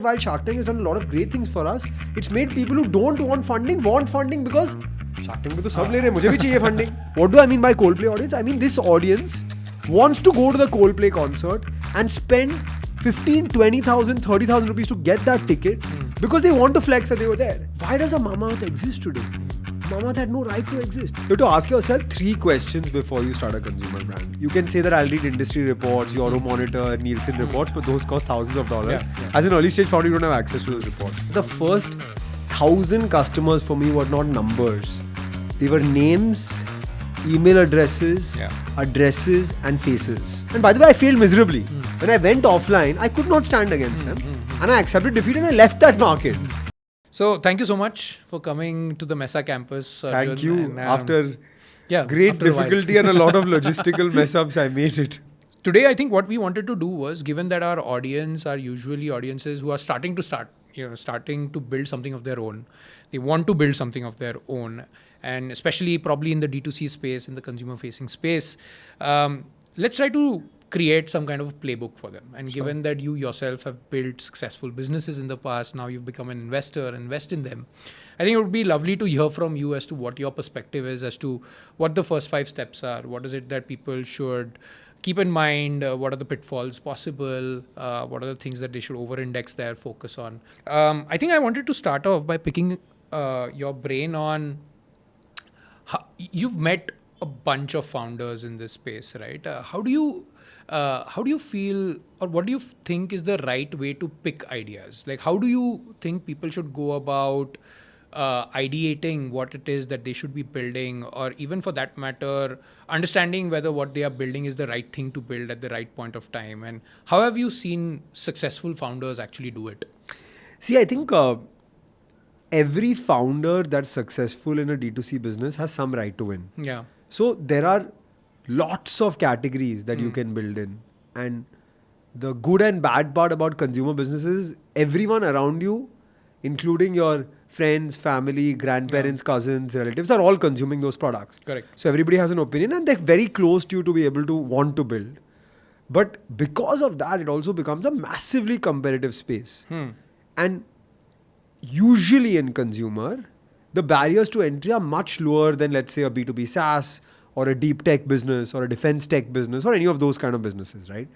While Shark Tank has done a lot of great things for us, it's made people who don't want funding because Shark Tank में तो सब ले रहे हैं, मुझे भी चाहिए funding. What do I mean by Coldplay audience? I mean this audience wants to go to the Coldplay concert and spend 15, 20,000, 30,000 rupees to get that ticket because they want to flex that they were there. Why does a Mamaearth exist today? Mamaearth had no right to exist. You have to ask yourself 3 questions before you start a consumer brand. You can say that I'll read industry reports, Euromonitor, Nielsen reports, but those cost thousands of dollars. Yeah. As an early stage founder, you don't have access to those reports. The first 1,000 customers for me were not numbers. They were names, email addresses, addresses and faces. And by the way, I failed miserably. When I went offline, I could not stand against them. And I accepted defeat and I left that market. So thank you so much for coming to the Mesa campus, Arjun. Thank you. And, after difficulty and a lot of logistical mess ups, I made it. Today, I think what we wanted to do was, given that our audience are usually audiences who are starting to build something of their own. They want to build something of their own. And especially probably in the D2C space, in the consumer facing space, let's try to create some kind of playbook for them. And given that you yourself have built successful businesses in the past, now you've become an investor, invest in them. I think it would be lovely to hear from you as to what your perspective is, as to what the first 5 steps are. What is it that people should keep in mind? What are the pitfalls possible? What are the things that they should over-index their focus on? I think I wanted to start off by picking your brain on you've met a bunch of founders in this space, right? How do you feel, or what do you think is the right way to pick ideas? Like, how do you think people should go about ideating what it is that they should be building, or even for that matter, understanding whether what they are building is the right thing to build at the right point of time? And how have you seen successful founders actually do it? See, I think every founder that's successful in a D2C business has some right to win. Yeah. So there are lots of categories that you can build in. And the good and bad part about consumer businesses, everyone around you, including your friends, family, grandparents, cousins, relatives, are all consuming those products. Correct. So everybody has an opinion and they're very close to you to be able to want to build. But because of that, it also becomes a massively competitive space. And usually in consumer, the barriers to entry are much lower than, let's say, a B2B SaaS or a deep tech business or a defense tech business or any of those kind of businesses, right?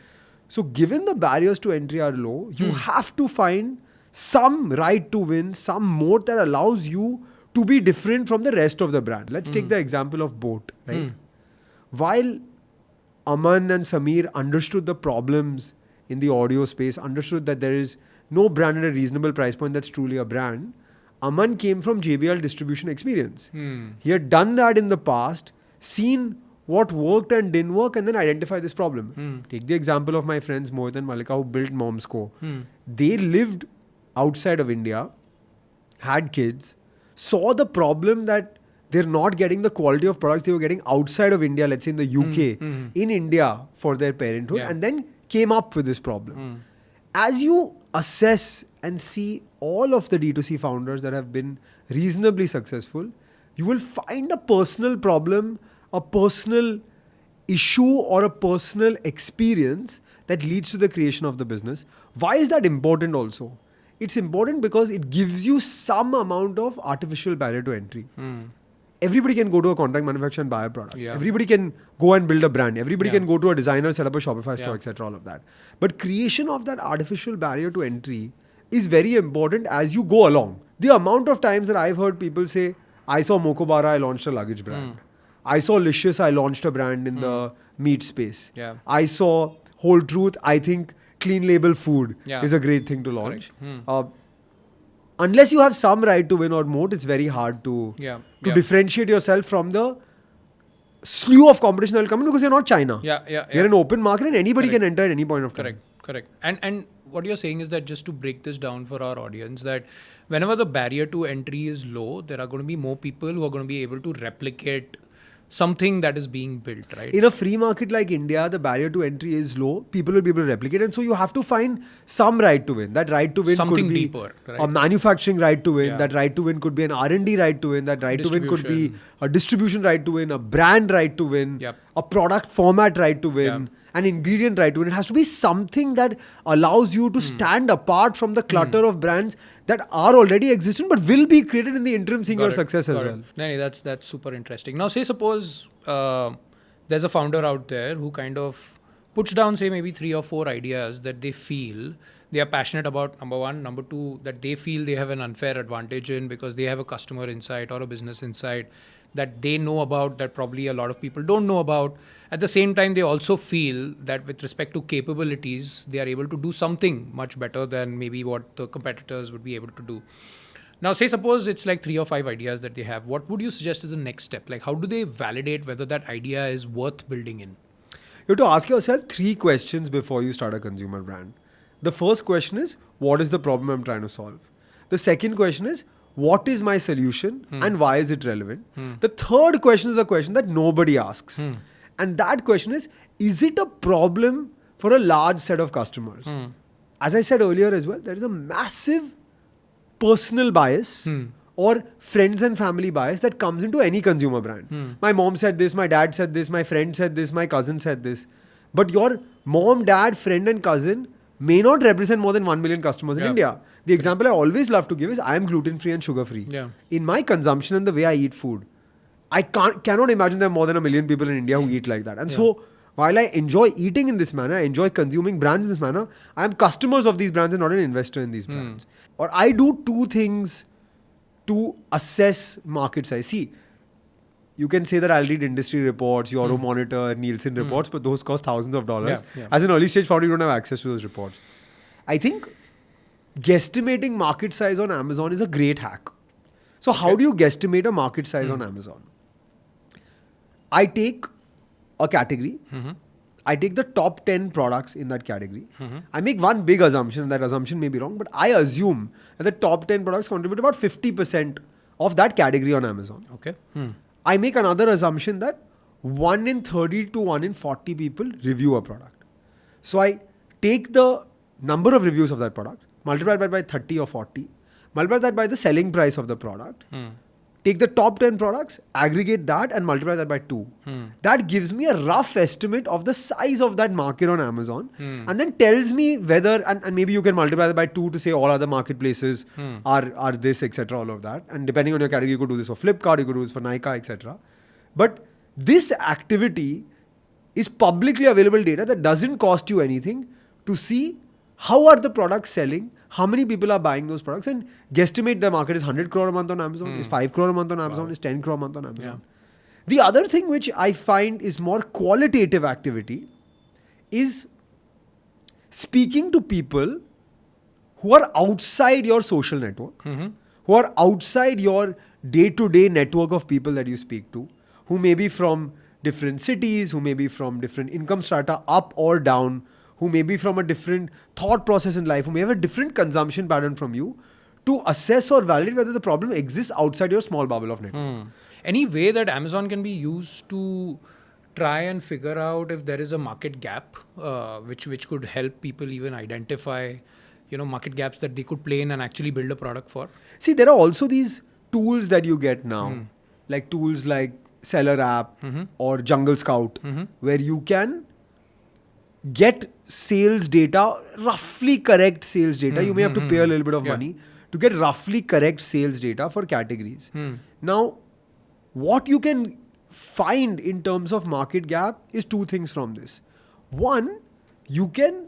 So given the barriers to entry are low, you have to find some right to win, some moat that allows you to be different from the rest of the brand. Let's take the example of boat, right? While Aman and Samir understood the problems in the audio space, understood that there is no brand at a reasonable price point that's truly a brand, Aman came from JBL distribution experience. He had done that in the past, seen what worked and didn't work, and then identify this problem. Take the example of my friends Mohit and Malika who built Momsco. They lived outside of India, had kids, saw the problem that they're not getting the quality of products they were getting outside of India, let's say in the UK, in India for their parenthood, and then came up with this problem. As you assess and see all of the D2C founders that have been reasonably successful, you will find a personal problem, a personal issue or a personal experience that leads to the creation of the business. Why is that important also? It's important because it gives you some amount of artificial barrier to entry. Everybody can go to a contract manufacturer and buy a product. Everybody can go and build a brand. Everybody can go to a designer, set up a Shopify store, etc. All of that. But creation of that artificial barrier to entry is very important as you go along. The amount of times that I've heard people say, I saw Mokobara, I launched a luggage brand. I saw Licious, I launched a brand in the meat space. I saw Whole Truth, I think clean label food is a great thing to launch. Unless you have some right to win or moat, it's very hard to differentiate yourself from the slew of competition that will come in because you're not China. You're an open market and anybody can enter at any point of time. Correct. And what you're saying is that, just to break this down for our audience, that whenever the barrier to entry is low, there are going to be more people who are going to be able to replicate something that is being built, right? In a free market like India, the barrier to entry is low. People will be able to replicate. And so you have to find some right to win. That right to win something could be deeper, right? A manufacturing right to win. That right to win could be an R&D right to win. That right to win could be a distribution right to win, a brand right to win, a product format right to win. an ingredient right to it. It has to be something that allows you to stand apart from the clutter of brands that are already existent but will be created in the interim, seeing your success as well. No, that's super interesting. Now, say suppose there's a founder out there who kind of puts down, say, maybe 3 or 4 ideas that they feel they are passionate about, number one. Number two, that they feel they have an unfair advantage in because they have a customer insight or a business insight that they know about that probably a lot of people don't know about. At the same time, they also feel that with respect to capabilities, they are able to do something much better than maybe what the competitors would be able to do. Now, say suppose it's like 3 or 5 ideas that they have. What would you suggest is the next step? Like, how do they validate whether that idea is worth building in? You have to ask yourself 3 questions before you start a consumer brand. The first question is, what is the problem I'm trying to solve? The second question is, what is my solution and why is it relevant? The third question is a question that nobody asks. And that question is it a problem for a large set of customers? As I said earlier as well, there is a massive personal bias or friends and family bias that comes into any consumer brand. My mom said this, my dad said this, my friend said this, my cousin said this. But your mom, dad, friend and cousin may not represent more than 1 million customers in India. The example I always love to give is I am gluten-free and sugar-free. In my consumption and the way I eat food, I cannot imagine there are more than 1 million people in India who eat like that. And so while I enjoy eating in this manner, I enjoy consuming brands in this manner, I am customers of these brands and not an investor in these brands. Or I do 2 things to assess market size. See, you can say that I'll read industry reports, Euromonitor, Nielsen reports, but those cost thousands of dollars. As an early stage founder, you don't have access to those reports. I think guesstimating market size on Amazon is a great hack. So how do you guesstimate a market size on Amazon? I take a category. I take the top 10 products in that category. I make one big assumption, and that assumption may be wrong, but I assume that the top 10 products contribute about 50% of that category on Amazon. Okay. I make another assumption that 1 in 30 to 1 in 40 people review a product. So I take the number of reviews of that product, multiply that by 30 or 40, multiply that by the selling price of the product, take the top 10 products, aggregate that and multiply that by 2. That gives me a rough estimate of the size of that market on Amazon and then tells me whether, and maybe you can multiply that by 2 to say all other marketplaces are this, etc., all of that. And depending on your category, you could do this for Flipkart, you could do this for Nykaa, etc. But this activity is publicly available data that doesn't cost you anything to see how are the products selling, how many people are buying those products, and guesstimate the market is 100 crore a month on Amazon, is 5 crore a month on Amazon, is 10 crore a month on Amazon. The other thing which I find is more qualitative activity is speaking to people who are outside your social network, who are outside your day-to-day network of people that you speak to, who may be from different cities, who may be from different income strata, up or down, who may be from a different thought process in life, who may have a different consumption pattern from you, to assess or validate whether the problem exists outside your small bubble of network. Any way that Amazon can be used to try and figure out if there is a market gap, which could help people even identify, market gaps that they could play in and actually build a product for? See, there are also these tools that you get now, like tools like Seller App or Jungle Scout, where you can get sales data, roughly correct sales data. You may have to pay a little bit of money to get roughly correct sales data for categories. Now, what you can find in terms of market gap is 2 things from this. One, you can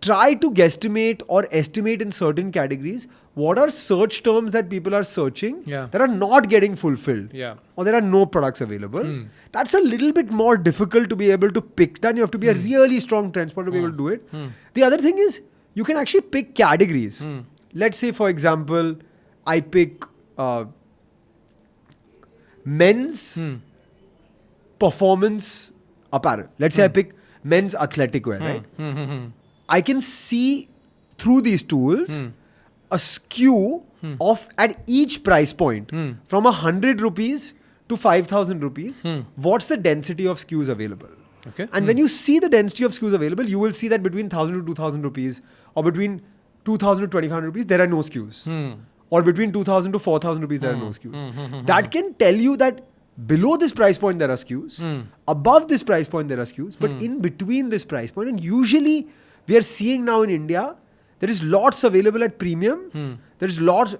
try to guesstimate or estimate in certain categories what are search terms that people are searching that are not getting fulfilled, or there are no products available. That's a little bit more difficult to be able to pick that. You have to be a really strong trend spotter to be able to do it. The other thing is you can actually pick categories. Let's say, for example, I pick men's performance apparel. Let's say I pick men's athletic wear, right? I can see through these tools a skew of at each price point from 100 rupees to 5,000 rupees. What's the density of SKUs available? And when you see the density of SKUs available, you will see that between 1,000 to 2,000 rupees or between 2,000 to 2,500 rupees, there are no SKUs. Or between 2,000 to 4,000 rupees, there are no SKUs. That can tell you that below this price point there are SKUs, above this price point there are SKUs, but in between this price point, and usually we are seeing now in India, there is lots available at premium, there's lots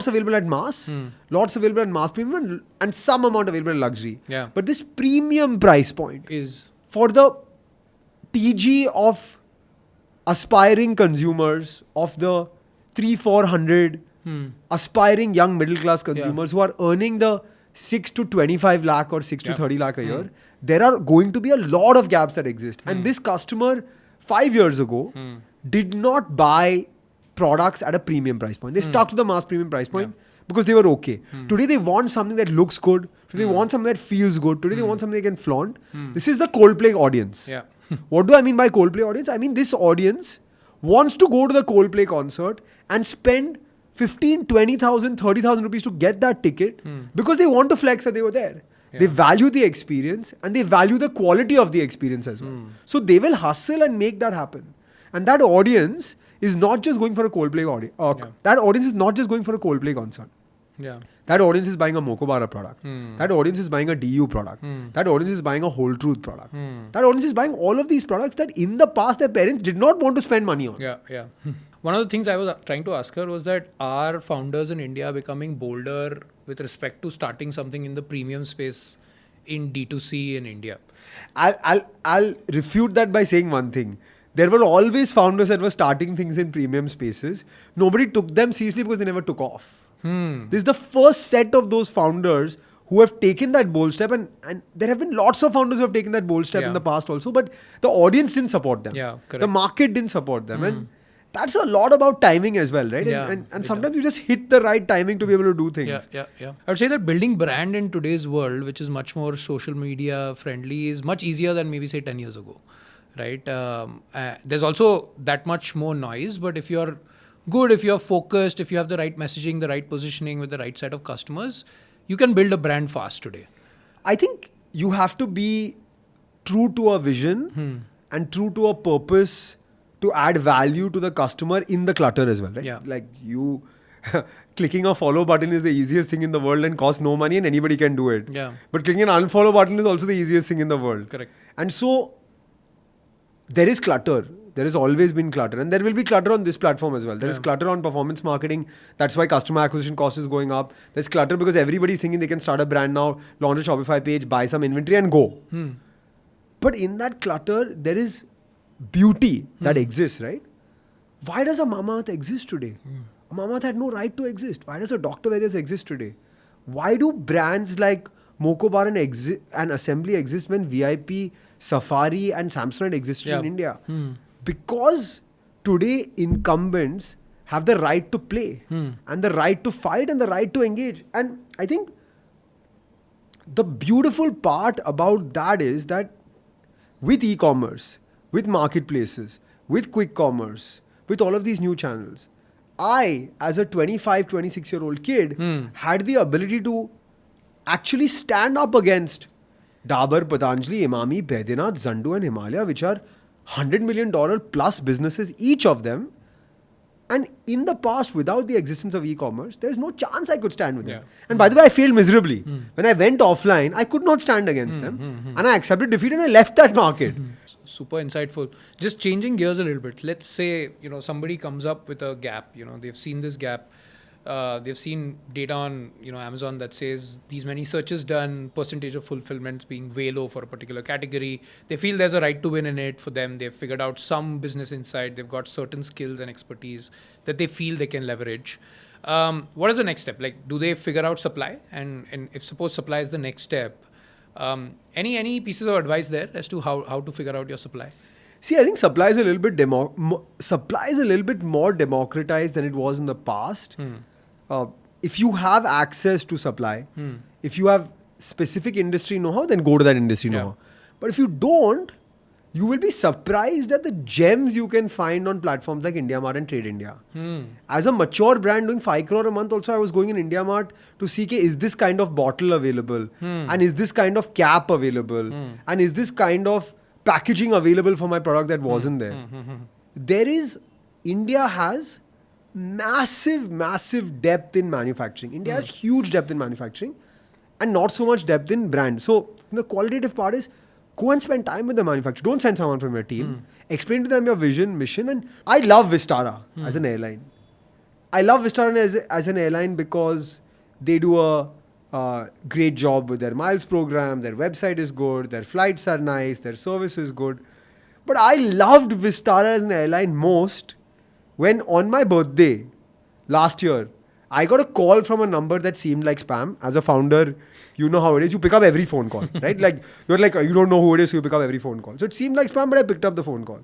available at mass, lots available at mass premium, and some amount available at luxury. Yeah. But this premium price point Is for the TG of aspiring consumers, of the 300-400 aspiring young middle class consumers who are earning the 6 to 25 lakh or 6 to 30 lakh a year, there are going to be a lot of gaps that exist. And this customer 5 years ago did not buy products at a premium price point. They stuck to the mass premium price point because they were okay. Today they want something that looks good. Today they want something that feels good. Today they want something they can flaunt. This is the Coldplay audience. Yeah. What do I mean by Coldplay audience? I mean this audience wants to go to the Coldplay concert and spend 15, 20,000, 30,000 rupees to get that ticket because they want to flex that they were there. Yeah. They value the experience and they value the quality of the experience as well. So they will hustle and make that happen. And that audience is not just going for a Coldplay audience. That audience is not just going for a Coldplay concert. Yeah. That audience is buying a Mokobara product. That audience is buying a DU product. That audience is buying a Whole Truth product. That audience is buying all of these products that in the past their parents did not want to spend money on. Yeah, yeah. One of the things I was trying to ask her was that are founders in India becoming bolder with respect to starting something in the premium space in D2C in India? I'll refute that by saying one thing. There were always founders that were starting things in premium spaces. Nobody took them seriously because they never took off. This is the first set of those founders who have taken that bold step, and there have been lots of founders who have taken that bold step in the past also, but the audience didn't support them. Yeah, correct. The market didn't support them. And that's a lot about timing as well, right? Yeah, and sometimes you just hit the right timing to be able to do things. Yeah. I would say that building brand in today's world, which is much more social media friendly, is much easier than maybe say 10 years ago, right? There's also that much more noise, but if you're good, if you're focused, if you have the right messaging, the right positioning with the right set of customers, you can build a brand fast today. I think you have to be true to a vision and true to a purpose to add value to the customer in the clutter as well, right? Yeah. Like you clicking a follow button is the easiest thing in the world and costs no money and anybody can do it. Yeah. But clicking an unfollow button is also the easiest thing in the world. Correct. And so there is clutter. There has always been clutter, and there will be clutter on this platform as well. There is clutter on performance marketing. That's why customer acquisition cost is going up. There's clutter because everybody's thinking they can start a brand now, launch a Shopify page, buy some inventory and go. But in that clutter, there is beauty that exists, right? Why does a Mamaearth exist today? A Mamaearth had no right to exist. Why does a Dr. Vaidya's exist today? Why do brands like Mokobar and Assembly exist when VIP, Safari and Samsonite existed in India? Because today incumbents have the right to play and the right to fight and the right to engage. And I think the beautiful part about that is that with e-commerce, with marketplaces, with quick commerce, with all of these new channels, I, as a 25, 26-year-old kid, had the ability to actually stand up against Dabur, Patanjali, Emami, Baidyanath, Zandu and Himalaya, which are $100 million plus businesses, each of them. And in the past, without the existence of e-commerce, there's no chance I could stand with them. And by the way, I failed miserably. When I went offline, I could not stand against them. And I accepted defeat and I left that market. Super insightful. Just changing gears a little bit. Let's say, somebody comes up with a gap, they've seen this gap. They've seen data on Amazon that says these many searches done, percentage of fulfillments being way low for a particular category. They feel there's a right to win in it for them. They've figured out some business insight. They've got certain skills and expertise that they feel they can leverage. What is the next step? Like, do they figure out supply? And if suppose supply is the next step, any pieces of advice there as to how to figure out your supply? See, I think supply is a little bit more democratized than it was in the past. If you have access to supply, if you have specific industry know-how, then go to that industry know-how. But if you don't, you will be surprised at the gems you can find on platforms like IndiaMart and Trade India. As a mature brand doing 5 crore a month also, I was going in IndiaMart to see, is this kind of bottle available? And is this kind of cap available? And is this kind of packaging available for my product that wasn't there? India has massive depth in manufacturing. India has huge depth in manufacturing. and not so much depth in brand. So the qualitative part is go and spend time with the manufacturer. Don't send someone from your team. Explain to them your vision, mission. And I love Vistara as an airline. I love Vistara as an airline because they do a great job with their miles program. Their website is good. Their flights are nice. Their service is good. But I loved Vistara as an airline most when on my birthday last year, I got a call from a number that seemed like spam. As a founder, you know how it is. You pick up every phone call, right? Like you don't know who it is, so you pick up every phone call. So it seemed like spam, but I picked up the phone call.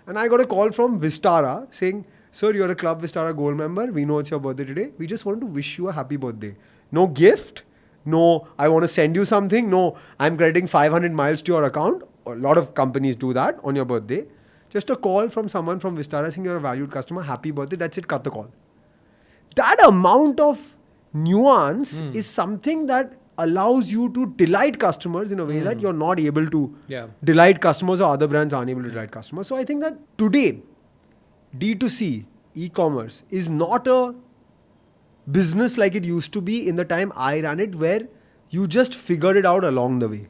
And I got a call from Vistara saying, sir, you're a Club Vistara Gold member. We know it's your birthday today. We just want to wish you a happy birthday. No gift. No, I want to send you something. No, I'm crediting 500 miles to your account. A lot of companies do that on your birthday. Just a call from someone from Vistara saying you're a valued customer. Happy birthday. That's it. Cut the call. That amount of nuance is something that allows you to delight customers in a way that you're not able to delight customers, or other brands aren't able to delight customers. So I think that today, D2C, e-commerce, is not a business like it used to be in the time I ran it, where you just figured it out along the way.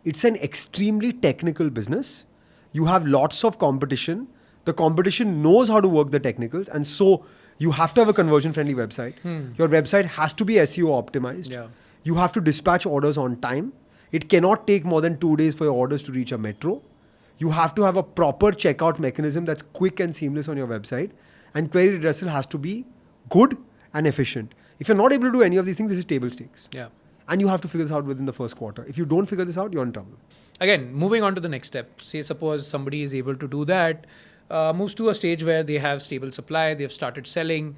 It's an extremely technical business. You have lots of competition. The competition knows how to work the technicals, and so you have to have a conversion-friendly website. Your website has to be SEO optimized. You have to dispatch orders on time. It cannot take more than 2 days for your orders to reach a metro. You have to have a proper checkout mechanism that's quick and seamless on your website. And query redressal has to be good and efficient. If you're not able to do any of these things, this is table stakes. And you have to figure this out within the first quarter. If you don't figure this out, you're in trouble. Again, moving on to the next step. Say, suppose somebody is able to do that, moves to a stage where they have stable supply, they've started selling.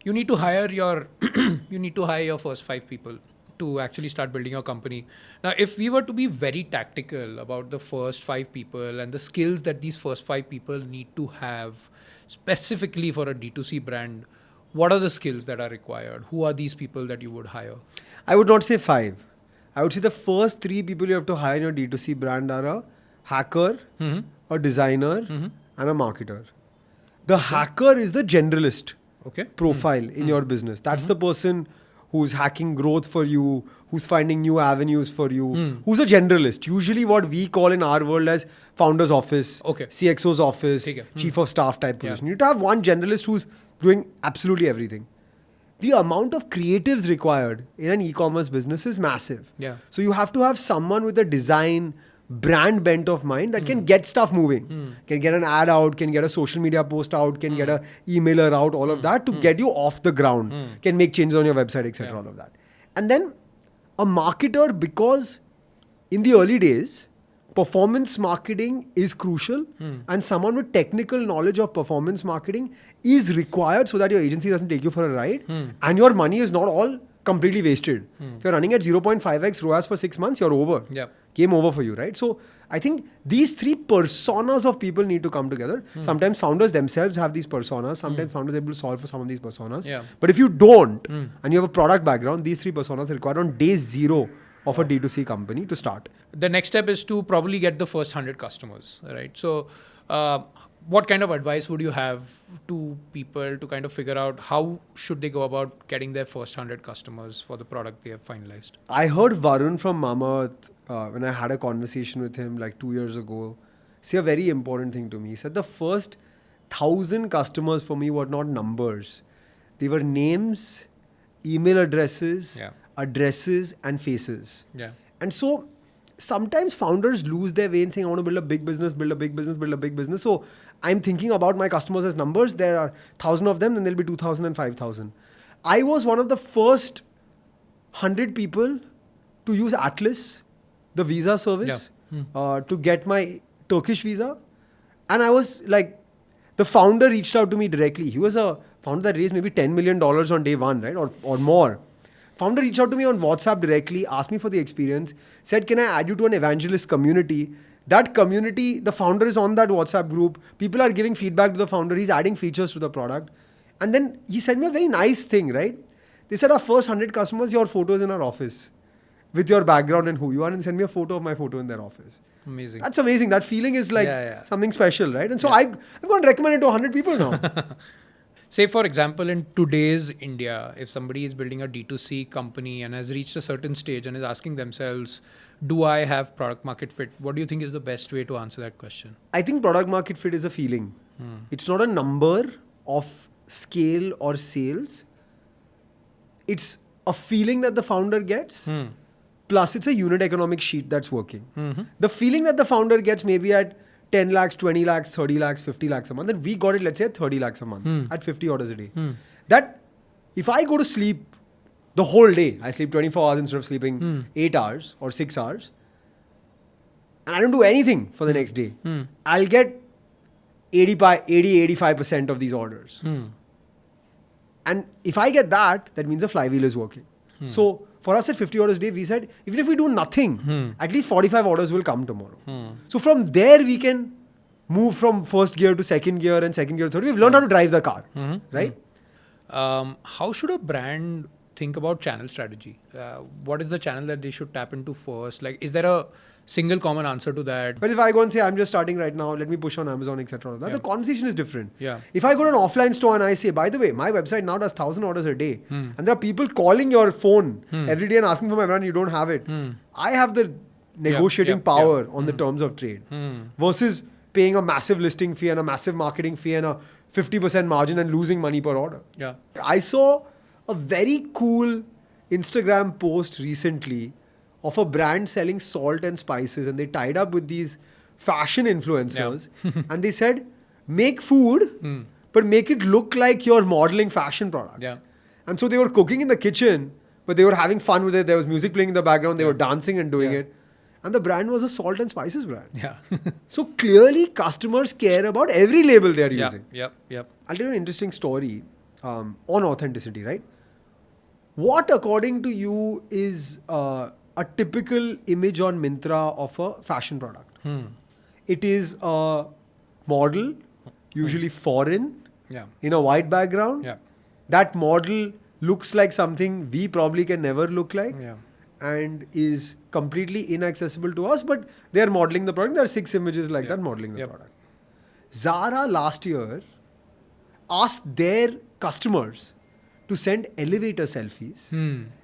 You need to hire your first 5 people to actually start building your company. Now, if we were to be very tactical about the first 5 people and the skills that these first 5 people need to have specifically for a D2C brand, what are the skills that are required? Who are these people that you would hire? I would not say 5. I would say the first 3 people you have to hire in your D2C brand are a hacker, a designer, and a marketer. The hacker is the generalist profile in your business. That's the person who's hacking growth for you, who's finding new avenues for you, who's a generalist. Usually what we call in our world as founder's office, CXO's office, chief of staff type position. You need to have one generalist who's doing absolutely everything. The amount of creatives required in an e-commerce business is massive. So you have to have someone with a design, brand bent of mind that can get stuff moving, can get an ad out, can get a social media post out, can get a emailer out, all of that to get you off the ground, can make changes on your website, etc. All of that. And then a marketer, because in the early days, performance marketing is crucial, and someone with technical knowledge of performance marketing is required so that your agency doesn't take you for a ride and your money is not all completely wasted. If you're running at 0.5x ROAS for 6 months, you're over. Game over for you, right? So I think these 3 personas of people need to come together. Sometimes founders themselves have these personas. Sometimes founders are able to solve for some of these personas. But if you don't, and you have a product background, these 3 personas are required on day 0 of a D2C company to start. The next step is to probably get the first 100 customers, right? So what kind of advice would you have to people to kind of figure out how should they go about getting their first 100 customers for the product they have finalized? I heard Varun from Mamaearth, when I had a conversation with him like 2 years ago, say a very important thing to me. He said the first 1,000 customers for me were not numbers. They were names, email addresses, addresses and faces. And so sometimes founders lose their way in saying, I want to build a big business, build a big business, build a big business. So I'm thinking about my customers as numbers. There are 1,000 of them, then there'll be 2,000 and 5,000. I was one of the first 100 people to use Atlas, the visa service, to get my Turkish visa. And I was like, the founder reached out to me directly. He was a founder that raised maybe $10 million on day 1, right? Or more. Founder reached out to me on WhatsApp directly, asked me for the experience, said, can I add you to an evangelist community? That community, the founder is on that WhatsApp group. People are giving feedback to the founder. He's adding features to the product. And then he sent me a very nice thing, right? They said, our first 100 customers, your photo is in our office with your background and who you are, and send me a photo of my photo in their office. Amazing. That's amazing. That feeling is like something special, right? And so I've gone to recommend it to 100 people now. say for example, in today's India, if somebody is building a D2C company and has reached a certain stage and is asking themselves, do I have product market fit? What do you think is the best way to answer that question? I think product market fit is a feeling. It's not a number of scale or sales. It's a feeling that the founder gets. Plus it's a unit economic sheet that's working. The feeling that the founder gets maybe at 10 lakhs, 20 lakhs, 30 lakhs, 50 lakhs a month. And we got it, let's say, at 30 lakhs a month at 50 orders a day. That if I go to sleep the whole day, I sleep 24 hours instead of sleeping 8 hours or 6 hours, and I don't do anything for the next day, I'll get 85% of these orders. And if I get that, that means the flywheel is working. So for us at 50 orders a day, we said, even if we do nothing, at least 45 orders will come tomorrow. So from there, we can move from first gear to second gear and second gear to third. We've learned how to drive the car, right? How should a brand think about channel strategy? What is the channel that they should tap into first? Like, is there a single common answer to that? But if I go and say, I'm just starting right now, let me push on Amazon, etc. The conversation is different. Yeah. If I go to an offline store and I say, by the way, my website now does 1,000 orders a day, and there are people calling your phone every day and asking for my brand, you don't have it. I have the negotiating power on the terms of trade versus paying a massive listing fee and a massive marketing fee and a 50% margin and losing money per order. Yeah. I saw a very cool Instagram post recently of a brand selling salt and spices, and they tied up with these fashion influencers and they said, make food, but make it look like you're modeling fashion products. Yeah. And so they were cooking in the kitchen, but they were having fun with it. There was music playing in the background. They were dancing and doing it. And the brand was a salt and spices brand. Yeah. So clearly customers care about every label they're using. Yep. I'll tell you an interesting story on authenticity, right? What according to you is a typical image on Myntra of a fashion product? It is a model, usually foreign, in a white background. Yeah. That model looks like something we probably can never look like and is completely inaccessible to us, but they're modeling the product. There are 6 images like that modeling the product. Zara last year asked their customers to send elevator selfies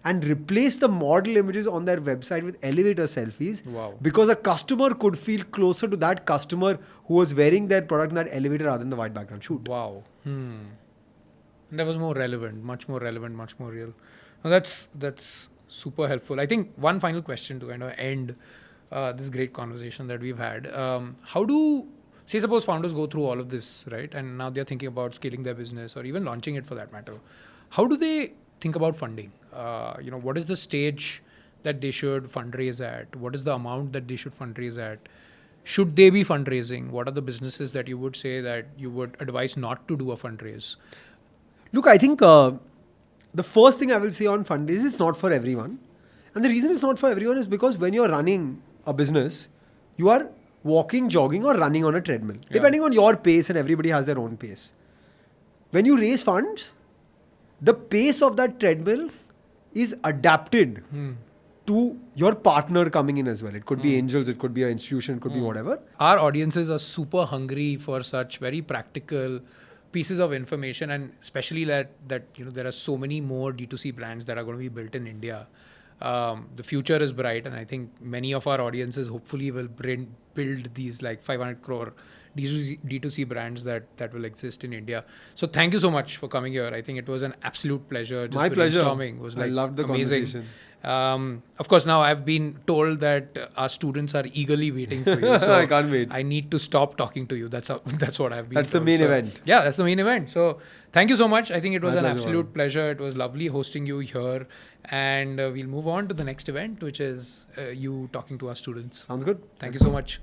and replace the model images on their website with elevator selfies because a customer could feel closer to that customer who was wearing their product in that elevator rather than the white background shoot. Wow. That was more relevant, much more real. Now that's super helpful. I think one final question to kind of end this great conversation that we've had. How do, say suppose founders go through all of this, right? And now they're thinking about scaling their business or even launching it for that matter. How do they think about funding? What is the stage that they should fundraise at? What is the amount that they should fundraise at? Should they be fundraising? What are the businesses that you would say that you would advise not to do a fundraise? Look, I think the first thing I will say on fundraise is not for everyone. And the reason it's not for everyone is because when you're running a business, you are walking, jogging or running on a treadmill. Depending on your pace, and everybody has their own pace. When you raise funds, the pace of that treadmill is adapted to your partner coming in as well. It could be angels, it could be an institution, it could be whatever. Our audiences are super hungry for such very practical pieces of information, and especially that there are so many more D2C brands that are going to be built in India. The future is bright, and I think many of our audiences hopefully will build these like 500 crore D2C brands that will exist in India. So thank you so much for coming here. I think it was an absolute pleasure. My pleasure. Brainstorming was like I loved the amazing. conversation. Of course, now I've been told that our students are eagerly waiting for you. So I can't wait. I need to stop talking to you. That's what I've been That's told. the main event. Yeah, that's the main event. So thank you so much. I think it was My an pleasure, absolute Varun. pleasure. It was lovely hosting you here. And we'll move on to the next event, which is you talking to our students. Sounds good. Thank you so much.